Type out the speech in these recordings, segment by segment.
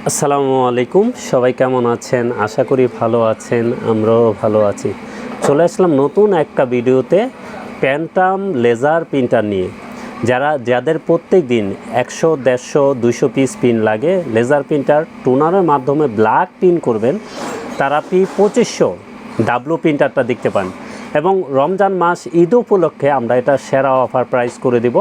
আসসালামু আলাইকুম, সবাই কেমন আছেন? আশা করি ভালো আছেন, আমরাও ভালো আছি। চলে আসলাম নতুন একটা ভিডিওতে প্যান্টাম লেজার প্রিন্টার নিয়ে। যাদের প্রত্যেক দিন 100, 150, 200 পিস পিন লাগে, লেজার প্রিন্টার টোনারের মাধ্যমে ব্ল্যাক প্রিন্ট করবেন, তারা P2500 ডাব্লু প্রিন্টারটা দেখতে পান। এবং রমজান মাস ঈদ উপলক্ষে আমরা এটা সেরা অফার প্রাইস করে দিব।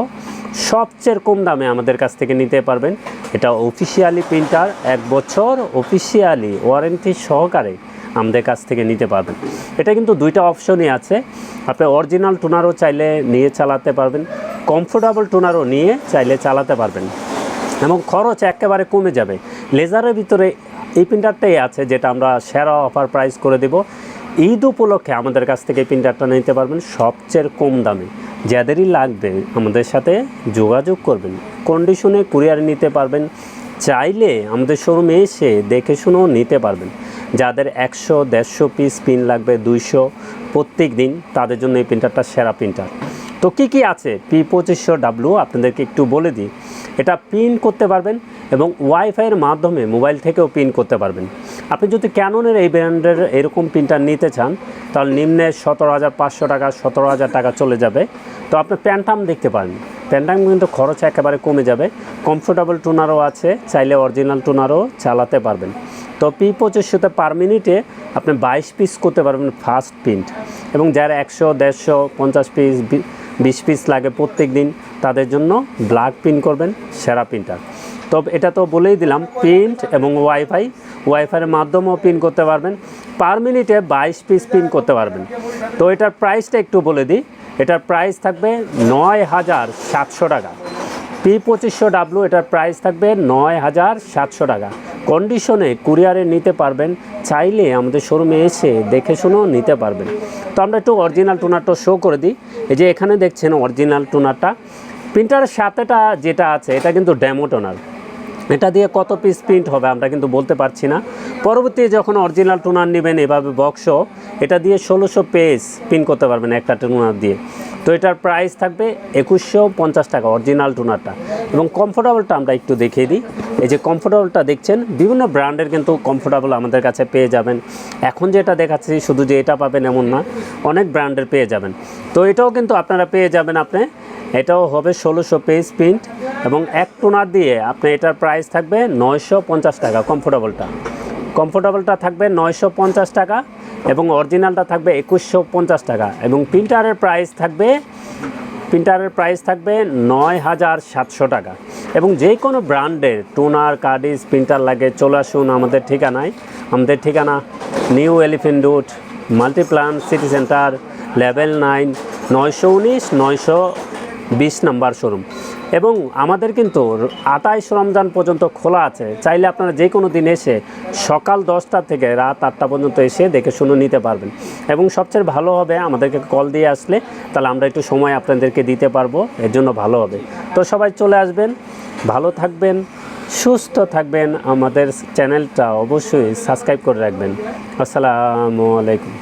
সবচেয়ে কম দামে আমাদের কাছ থেকে নিতে পারবেন। এটা অফিসিয়ালি প্রিন্টার, 1 বছর অফিসিয়ালি ওয়ারেন্টি সহকারে আমাদের কাছ থেকে নিতে পারবেন। এটা কিন্তু দুইটা অপশনই আছে। আপনি অরিজিনাল টোনারও চাইলে নিয়ে চালাতে পারবেন, কমফোর্টেবল টোনারও নিয়ে চাইলে চালাতে পারবেন এবং খরচ একেবারে কমে যাবে। লেজারের ভিতরে এই প্রিন্টারটাই আছে যেটা আমরা সেরা অফার প্রাইস করে দেব। ঈদ উপলক্ষে আমাদের কাছ থেকে প্রিন্টারটা নিতে পারবেন সবচেয়ে কম দামে। যাদেরই লাগবে আমাদের সাথে যোগাযোগ করবেন, কন্ডিশনে কুরিয়ার নিতে পারবেন, চাইলে আমাদের শোরুমে এসে দেখে শুনেও নিতে পারবেন। যাদের 100, 150 পিস পিন লাগবে, 200 প্রত্যেক দিন, তাদের জন্য এই প্রিন্টারটা সেরা প্রিন্টার। তো কী আছে P2500 আপনাদেরকে একটু বলে দিই। এটা প্রিন্ট করতে পারবেন এবং ওয়াইফাইয়ের মাধ্যমে মোবাইল থেকেও প্রিন্ট করতে পারবেন। আপনি যদি ক্যাননের এই ব্র্যান্ডের এরকম প্রিন্টার নিতে চান, তাহলে নিম্নে 17,500 টাকা, 17,000 টাকা চলে যাবে। তো আপনি প্যান্টাম দেখতে পারেন। প্যান্টাম কিন্তু খরচ একেবারে কমে যাবে। কমফোর্টেবল টোনারও আছে, চাইলে অরিজিনাল টোনারও চালাতে পারবেন। তো P2500 পার মিনিটে আপনি 22 পিস করতে পারবেন ফাস্ট প্রিন্ট। এবং যারা 100, 150, 50 পিস, 20 পিস লাগে প্রত্যেক দিন, তাদের জন্য ব্ল্যাক প্রিন্ট করবেন সেরা প্রিন্টার। তো এটা তো বলেই দিলাম, প্রিন্ট এবং ওয়াইফাইয়ের মাধ্যমেও প্রিন্ট করতে পারবেন। পার মিনিটে 22 পিস প্রিন্ট করতে পারবেন। তো এটার প্রাইসটা একটু বলে দিই। এটার প্রাইস থাকবে 9,700 টাকা। P2500 এটার প্রাইস থাকবে 9,700 টাকা। কন্ডিশনে কুরিয়ারে নিতে পারবেন, চাইলে আমাদের শোরুমে এসে দেখে শুনেও নিতে পারবেন। তো আমরা একটু অরিজিনাল টোনারটা শো করে দিই। এই যে এখানে দেখছেন অরিজিনাল টোনারটা। প্রিন্টারের সাথেটা যেটা আছে এটা কিন্তু ডেমো টোনার। এটা দিয়ে কত পিস প্রিন্ট হবে আমরা কিন্তু বলতে পারছি না। পরবর্তী যখন অরিজিনাল টোনার নেবেন এভাবে বক্স, এটা দিয়ে 1600 পেজ প্রিন্ট করতে পারবেন একটা টোনার দিয়ে। তো এটার প্রাইস থাকবে 2150 টাকা অরিজিনাল টোনারটা। এবং কমফোর্টেবলটা আমরা একটু দেখিয়ে দিই। এই যে কমফোর্টেবলটা দেখছেন, বিভিন্ন ব্র্যান্ডের কিন্তু কমফোর্টেবল আমাদের কাছে পেয়ে যাবেন। এখন যেটা দেখাচ্ছি শুধু যে এটা পাবেন এমন না, অনেক ব্র্যান্ডের পেয়ে যাবেন। তো এটাও কিন্তু আপনারা পেয়ে যাবেন। এটাও হবে 1600 পেজ প্রিন্ট এবং এক টোনার দিয়ে আপনি এটার প্রাইস থাকবে 950 টাকা। কমফোর্টেবলটা থাকবে 950 টাকা এবং অরিজিনালটা থাকবে 2150 টাকা। এবং প্রিন্টারের প্রাইস থাকবে 9,700 টাকা। এবং যে কোনো ব্র্যান্ডের টোনার, কার্ডিজ, প্রিন্টার লাগে চলে আসুন আমাদের ঠিকানায়। আমাদের ঠিকানা new elephant road, Multiplan city centre, level 9, 919, 920 number showroom. এবং আমাদের কিন্তু 28 রমজান পর্যন্ত খোলা আছে। চাইলে আপনারা যে কোনো দিন এসে সকাল 10টা থেকে রাত 8টা পর্যন্ত এসে দেখে শুনে নিতে পারবেন। এবং সবচেয়ে ভালো হবে আমাদেরকে কল দিয়ে আসলে, তাহলে আমরা একটু সময় আপনাদেরকে দিতে পারবো, এর জন্য ভালো হবে। তো সবাই চলে আসবেন, ভালো থাকবেন, সুস্থ থাকবেন। আমাদের চ্যানেলটা অবশ্যই সাবস্ক্রাইব করে রাখবেন। আসসালামু আলাইকুম।